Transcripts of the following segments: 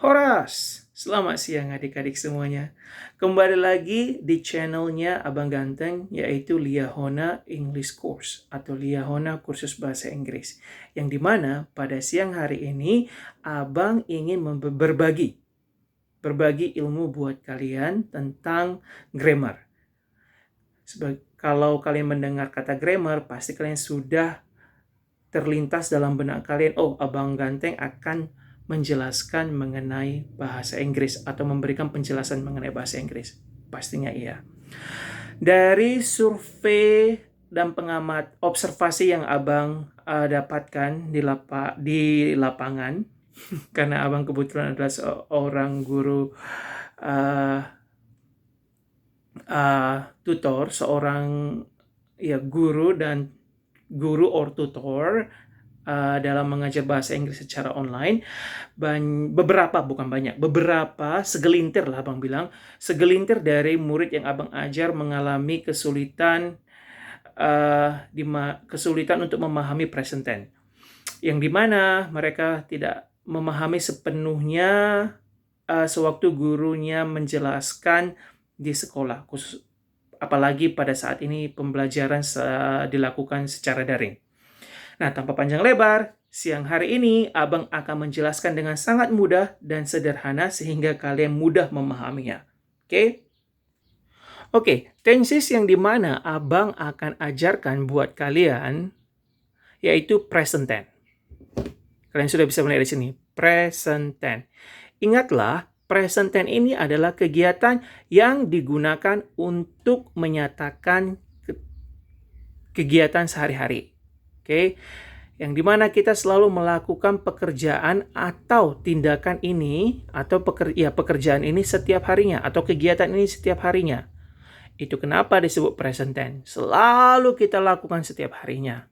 Horas, selamat siang adik-adik semuanya. Kembali lagi di channelnya Abang Ganteng, yaitu Liahona English Course atau Liahona Kursus Bahasa Inggris. Yang dimana pada siang hari ini Abang ingin berbagi ilmu buat kalian tentang grammar. Kalau kalian mendengar kata grammar, pasti kalian sudah terlintas dalam benak kalian, oh, Abang Ganteng akan menjelaskan mengenai bahasa Inggris atau memberikan penjelasan mengenai bahasa Inggris. Pastinya iya. Dari survei dan pengamat observasi yang Abang dapatkan di lapangan, karena Abang kebetulan adalah seorang guru tutor, seorang guru or tutor dalam mengajar bahasa Inggris secara online. Beberapa segelintir lah Abang bilang, segelintir dari murid yang Abang ajar mengalami kesulitan untuk memahami present tense, yang dimana mereka tidak memahami sepenuhnya sewaktu gurunya menjelaskan di sekolah, apalagi pada saat ini pembelajaran dilakukan secara daring. Nah, tanpa panjang lebar, siang hari ini Abang akan menjelaskan dengan sangat mudah dan sederhana sehingga kalian mudah memahaminya. Oke, tenses yang dimana Abang akan ajarkan buat kalian yaitu present tense. Kalian sudah bisa melihat di sini, present tense. Ingatlah, present tense ini adalah kegiatan yang digunakan untuk menyatakan kegiatan sehari-hari. Yang dimana kita selalu melakukan pekerjaan atau tindakan ini atau pekerjaan ini setiap harinya atau kegiatan ini setiap harinya. Itu kenapa disebut present tense. Selalu kita lakukan setiap harinya.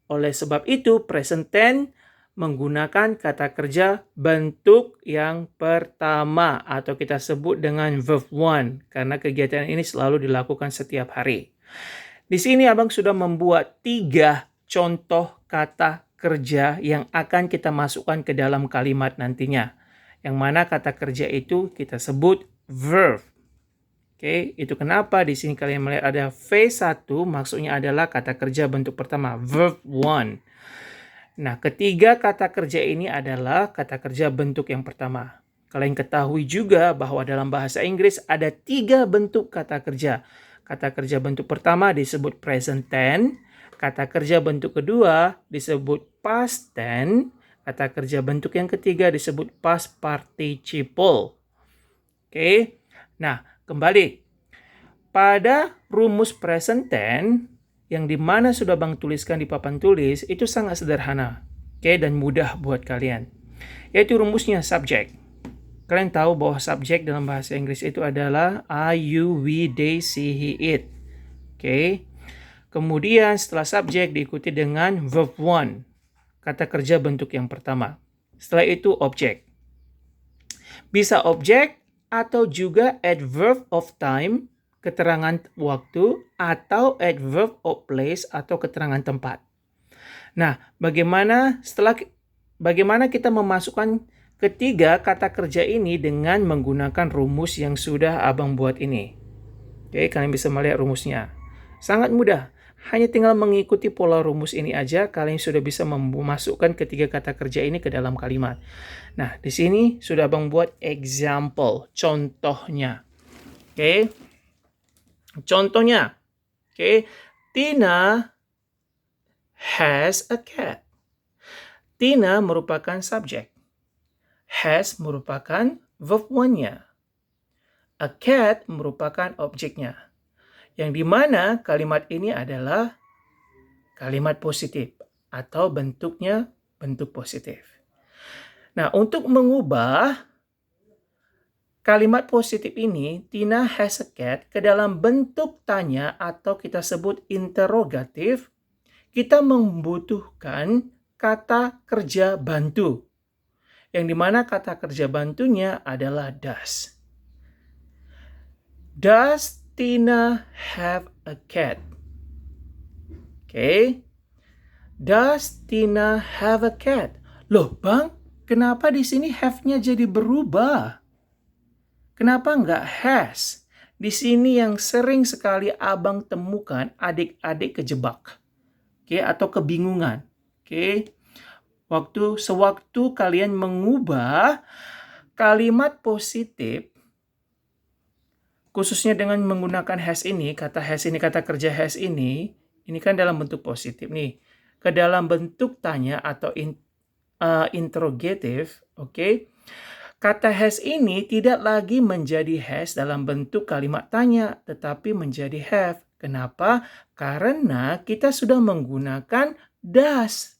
Oleh sebab itu present tense menggunakan kata kerja bentuk yang pertama atau kita sebut dengan verb one karena kegiatan ini selalu dilakukan setiap hari. Di sini Abang sudah membuat 3 contoh kata kerja yang akan kita masukkan ke dalam kalimat nantinya. Yang mana kata kerja itu kita sebut verb. Itu kenapa di sini kalian melihat ada V1, maksudnya adalah kata kerja bentuk pertama, verb one. Nah, ketiga kata kerja ini adalah kata kerja bentuk yang pertama. Kalian ketahui juga bahwa dalam bahasa Inggris ada 3 bentuk kata kerja. Kata kerja bentuk pertama disebut present tense, kata kerja bentuk kedua disebut past tense, kata kerja bentuk yang ketiga disebut past participle. Nah, kembali. Pada rumus present tense, yang dimana sudah Bang tuliskan di papan tulis, itu sangat sederhana dan mudah buat kalian. Yaitu rumusnya subject. Kalian tahu bahwa subjek dalam bahasa Inggris itu adalah I, you, we, they, she, he, it. Kemudian setelah subjek diikuti dengan verb one, kata kerja bentuk yang pertama. Setelah itu objek. Bisa objek atau juga adverb of time, keterangan waktu, atau adverb of place atau keterangan tempat. Nah, bagaimana kita memasukkan ketiga kata kerja ini dengan menggunakan rumus yang sudah Abang buat ini? Kalian bisa melihat rumusnya. Sangat mudah. Hanya tinggal mengikuti pola rumus ini aja, kalian sudah bisa memasukkan ketiga kata kerja ini ke dalam kalimat. Nah, di sini sudah Abang buat example, contohnya. Contohnya, Tina has a cat. Tina merupakan subjek. Has merupakan verb one-nya. A cat merupakan objeknya. Yang dimana kalimat ini adalah kalimat positif atau bentuknya bentuk positif. Nah, untuk mengubah kalimat positif ini, Tina has a cat, ke dalam bentuk tanya atau kita sebut interrogatif, kita membutuhkan kata kerja bantu. Yang dimana kata kerja bantunya adalah does. Does Tina have a cat? Does Tina have a cat? Loh Bang, kenapa di sini have-nya jadi berubah? Kenapa nggak has? Di sini yang sering sekali abang temukan adik-adik kejebak. Atau kebingungan. Sewaktu kalian mengubah kalimat positif, khususnya dengan menggunakan has ini, kata kerja has ini kan dalam bentuk positif nih. Ke dalam bentuk tanya atau interrogative, kata has ini tidak lagi menjadi has dalam bentuk kalimat tanya, tetapi menjadi have. Kenapa? Karena kita sudah menggunakan does.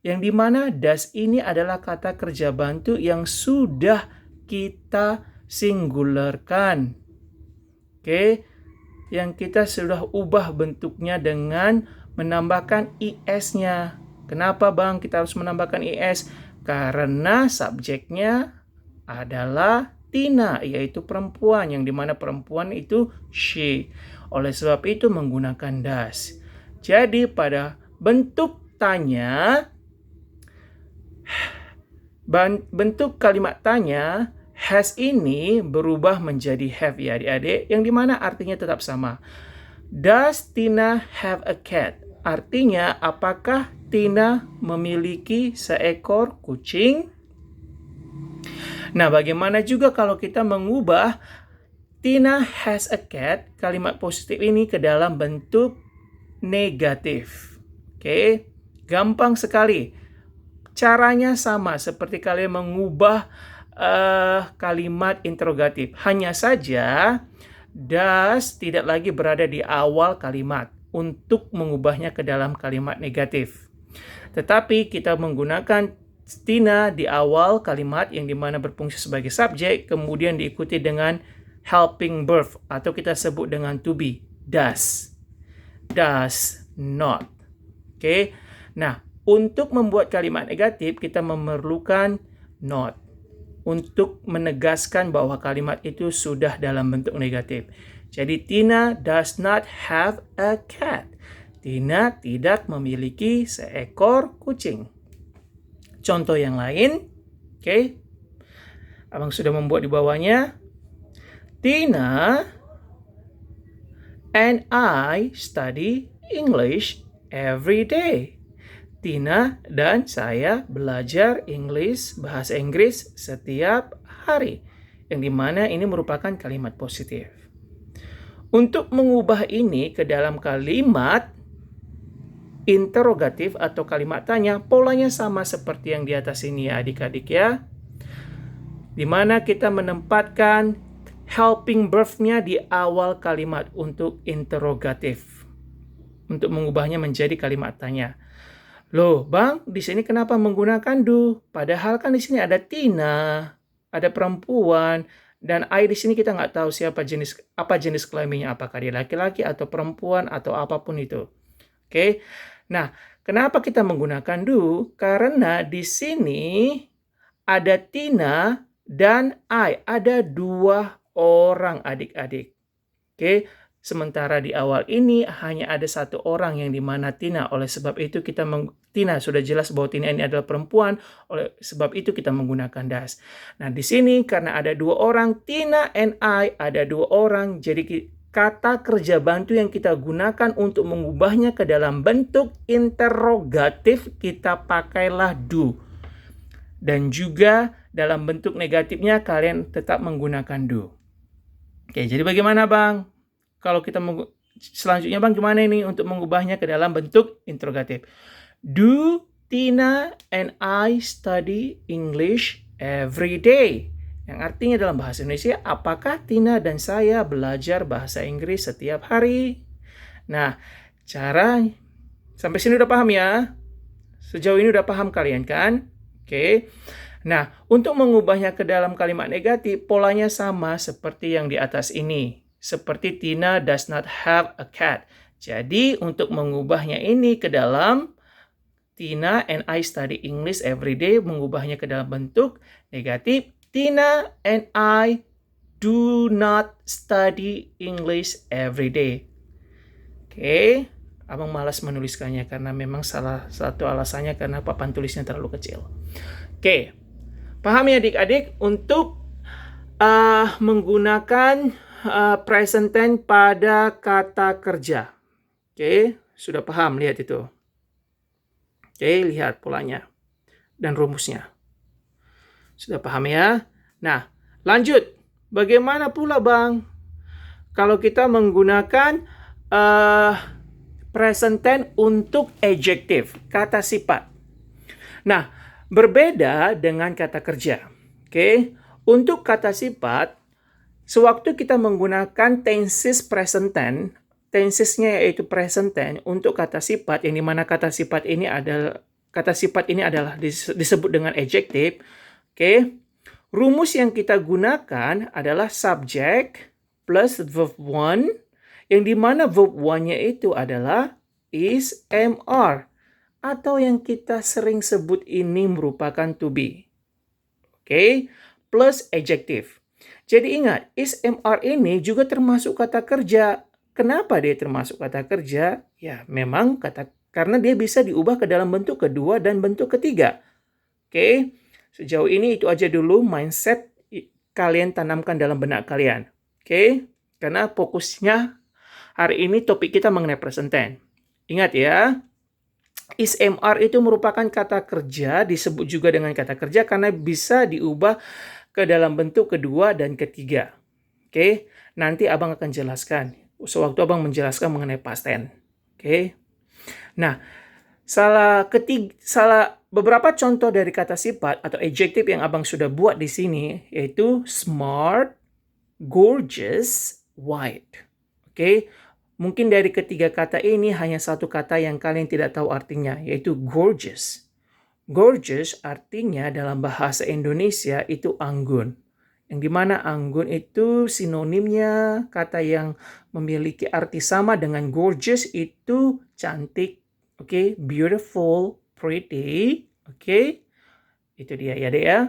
Yang dimana does ini adalah kata kerja bantu yang sudah kita singularkan. Yang kita sudah ubah bentuknya dengan menambahkan es-nya. Kenapa bang kita harus menambahkan es? Karena subjeknya adalah Tina, yaitu perempuan, yang dimana perempuan itu she. Oleh sebab itu menggunakan does. Jadi pada bentuk tanya, bentuk kalimat tanya, has ini berubah menjadi have ya adik-adik, yang dimana artinya tetap sama. Does Tina have a cat? Artinya, apakah Tina memiliki seekor kucing? Nah, bagaimana juga kalau kita mengubah Tina has a cat, kalimat positif ini ke dalam bentuk negatif. Gampang sekali. Caranya sama seperti kalian mengubah kalimat interrogatif. Hanya saja, does tidak lagi berada di awal kalimat untuk mengubahnya ke dalam kalimat negatif. Tetapi kita menggunakan Tina di awal kalimat yang dimana berfungsi sebagai subjek, kemudian diikuti dengan helping verb atau kita sebut dengan to be. Does. Does not. Nah, untuk membuat kalimat negatif, kita memerlukan not. Untuk menegaskan bahwa kalimat itu sudah dalam bentuk negatif. Jadi, Tina does not have a cat. Tina tidak memiliki seekor kucing. Contoh yang lain, abang sudah membuat di bawahnya. Tina and I study English every day. Tina dan saya belajar bahasa Inggris setiap hari. Yang dimana ini merupakan kalimat positif. Untuk mengubah ini ke dalam kalimat interrogatif atau kalimat tanya, polanya sama seperti yang di atas ini ya adik-adik ya. Dimana kita menempatkan helping verb-nya di awal kalimat untuk interrogatif. Untuk mengubahnya menjadi kalimat tanya. Loh, Bang, di sini kenapa menggunakan do? Padahal kan di sini ada Tina, ada perempuan, dan I di sini kita nggak tahu apa jenis kelaminnya, apakah dia laki-laki atau perempuan atau apapun itu. Nah, kenapa kita menggunakan do? Karena di sini ada Tina dan I, ada 2 orang adik-adik. Sementara di awal ini hanya ada 1 orang yang dimana Tina. Oleh sebab itu Tina sudah jelas bahwa Tina ini adalah perempuan. Oleh sebab itu kita menggunakan does. Nah di sini karena ada 2 orang, Tina and I ada 2 orang. Jadi kata kerja bantu yang kita gunakan untuk mengubahnya ke dalam bentuk interrogatif kita pakailah do. Dan juga dalam bentuk negatifnya kalian tetap menggunakan do. Jadi bagaimana Bang? Kalau kita selanjutnya Bang gimana ini untuk mengubahnya ke dalam bentuk interrogatif? Do Tina and I study English every day? Yang artinya dalam bahasa Indonesia, apakah Tina dan saya belajar bahasa Inggris setiap hari? Nah, cara sampai sini udah paham ya? Sejauh ini udah paham kalian kan? Nah, untuk mengubahnya ke dalam kalimat negatif, polanya sama seperti yang di atas ini. Seperti Tina does not have a cat. Jadi untuk mengubahnya ini ke dalam Tina and I study English every day, mengubahnya ke dalam bentuk negatif. Tina and I do not study English every day. Abang malas menuliskannya karena memang salah satu alasannya karena papan tulisnya terlalu kecil. Oke, paham ya adik-adik untuk menggunakan present tense pada kata kerja. Oke, sudah paham, lihat itu. Oke, lihat polanya dan rumusnya. Sudah paham ya? Nah, lanjut. Bagaimana pula Bang kalau kita menggunakan present tense untuk adjective, kata sifat? Nah, berbeda dengan kata kerja. Oke, untuk kata sifat, sewaktu kita menggunakan tenses present tense, tensesnya yaitu present tense untuk kata sifat, yang dimana kata sifat ini adalah disebut dengan adjective. Oke, rumus yang kita gunakan adalah subject plus verb one, yang dimana verb one-nya itu adalah is, am, are, atau yang kita sering sebut ini merupakan to be. Oke, plus adjective. Jadi ingat, is, am, are ini juga termasuk kata kerja. Kenapa dia termasuk kata kerja? Ya, memang karena dia bisa diubah ke dalam bentuk kedua dan bentuk ketiga. Oke, sejauh ini itu aja dulu mindset kalian tanamkan dalam benak kalian. Oke, karena fokusnya hari ini topik kita mengenai present tense. Ingat ya, is, am, are itu merupakan kata kerja, disebut juga dengan kata kerja karena bisa diubah ke dalam bentuk kedua dan ketiga. Oke, nanti abang akan jelaskan sewaktu abang menjelaskan mengenai past tense. Oke. Nah, beberapa contoh dari kata sifat atau adjective yang abang sudah buat di sini yaitu smart, gorgeous, white. Oke. Mungkin dari ketiga kata ini hanya satu kata yang kalian tidak tahu artinya, yaitu gorgeous. Gorgeous artinya dalam bahasa Indonesia itu anggun. Yang dimana anggun itu sinonimnya kata yang memiliki arti sama dengan gorgeous itu cantik, oke, beautiful, pretty, oke. Itu dia ya dek ya.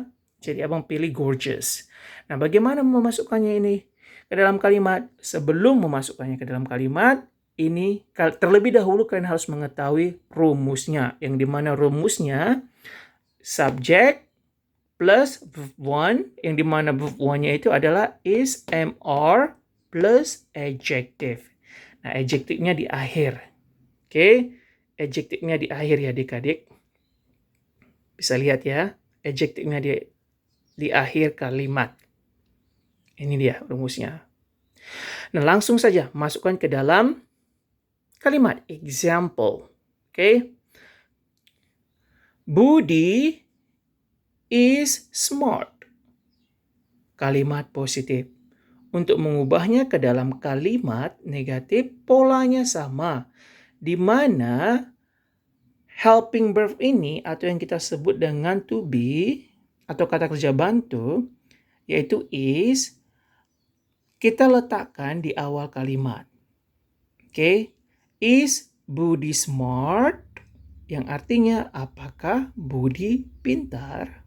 Jadi abang pilih gorgeous. Nah, bagaimana memasukkannya ini ke dalam kalimat? Sebelum memasukkannya ke dalam kalimat, ini terlebih dahulu kalian harus mengetahui rumusnya. Yang dimana rumusnya subject plus verb one, yang dimana verb one-nya itu adalah is, am, are plus adjective. Nah, adjective-nya di akhir. Oke, adjective-nya di akhir ya adik-adik. Bisa lihat ya, adjective-nya di akhir kalimat. Ini dia rumusnya. Nah, langsung saja masukkan ke dalam kalimat. Example. Oke. Budi is smart. Kalimat positif. Untuk mengubahnya ke dalam kalimat negatif, polanya sama. Di mana helping verb ini atau yang kita sebut dengan to be atau kata kerja bantu yaitu is kita letakkan di awal kalimat. Oke, is Budi smart? Yang artinya apakah Budi pintar?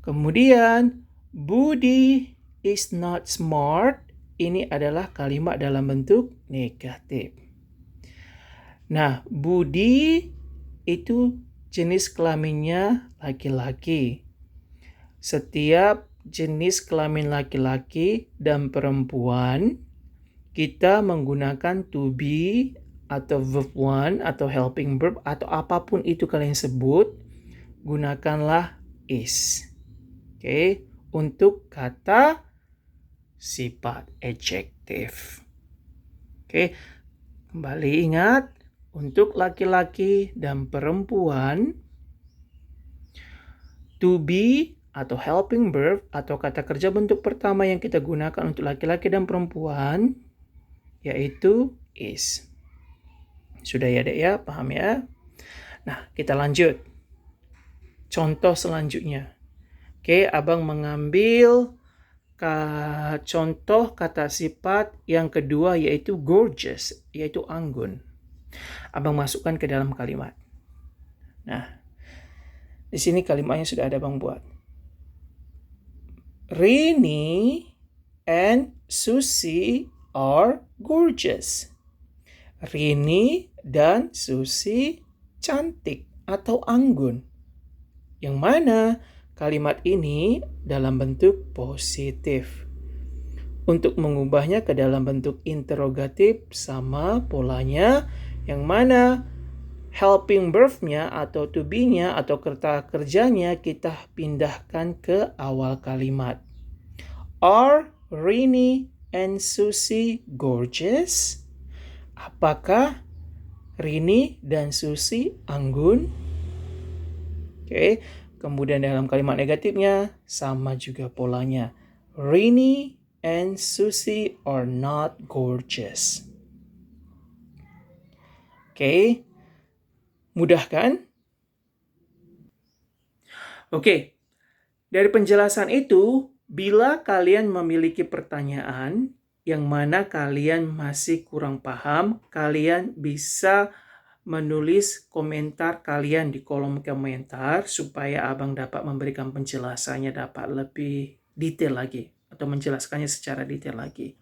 Kemudian Budi is not smart. Ini adalah kalimat dalam bentuk negatif. Nah, Budi itu jenis kelaminnya laki-laki. Setiap jenis kelamin laki-laki dan perempuan, kita menggunakan to be atau verb one atau helping verb atau apapun itu kalian sebut, gunakanlah is. Oke, untuk kata sifat adjective. Oke, kembali ingat, untuk laki-laki dan perempuan, to be atau helping verb atau kata kerja bentuk pertama yang kita gunakan untuk laki-laki dan perempuan yaitu is. Sudah ya dek ya, paham ya? Nah, kita lanjut. Contoh selanjutnya. Oke, abang mengambil contoh kata sifat yang kedua yaitu gorgeous, yaitu anggun. Abang masukkan ke dalam kalimat. Nah, di sini kalimatnya sudah ada abang buat. Rini and Susi are gorgeous. Rini dan Susi cantik atau anggun. yang mana kalimat ini dalam bentuk positif. Untuk mengubahnya ke dalam bentuk interrogatif sama polanya, yang mana helping verb-nya atau to be-nya atau kata kerjanya kita pindahkan ke awal kalimat. Are Rini and Susie gorgeous? Apakah Rini dan Susie anggun? Oke, kemudian dalam kalimat negatifnya sama juga polanya. Rini and Susie are not gorgeous. Oke, mudah kan? Oke, dari penjelasan itu, bila kalian memiliki pertanyaan yang mana kalian masih kurang paham, kalian bisa menulis komentar kalian di kolom komentar supaya abang dapat memberikan penjelasannya dapat lebih detail lagi atau menjelaskannya secara detail lagi.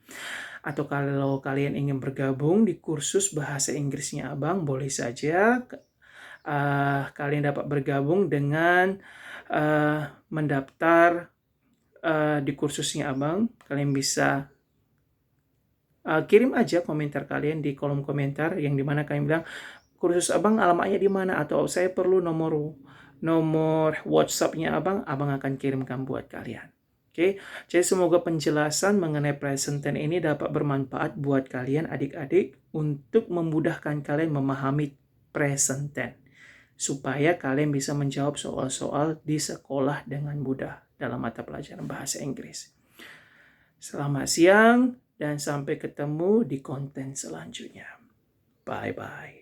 Atau kalau kalian ingin bergabung di kursus bahasa Inggrisnya abang, boleh saja kalian dapat bergabung dengan mendaftar di kursusnya abang. Kalian bisa kirim aja komentar kalian di kolom komentar yang dimana kalian bilang kursus abang alamatnya di mana atau saya perlu nomor WhatsApp-nya abang akan kirimkan buat kalian. Oke, jadi semoga penjelasan mengenai present tense ini dapat bermanfaat buat kalian adik-adik untuk memudahkan kalian memahami present tense supaya kalian bisa menjawab soal-soal di sekolah dengan mudah dalam mata pelajaran bahasa Inggris. Selamat siang dan sampai ketemu di konten selanjutnya. Bye-bye.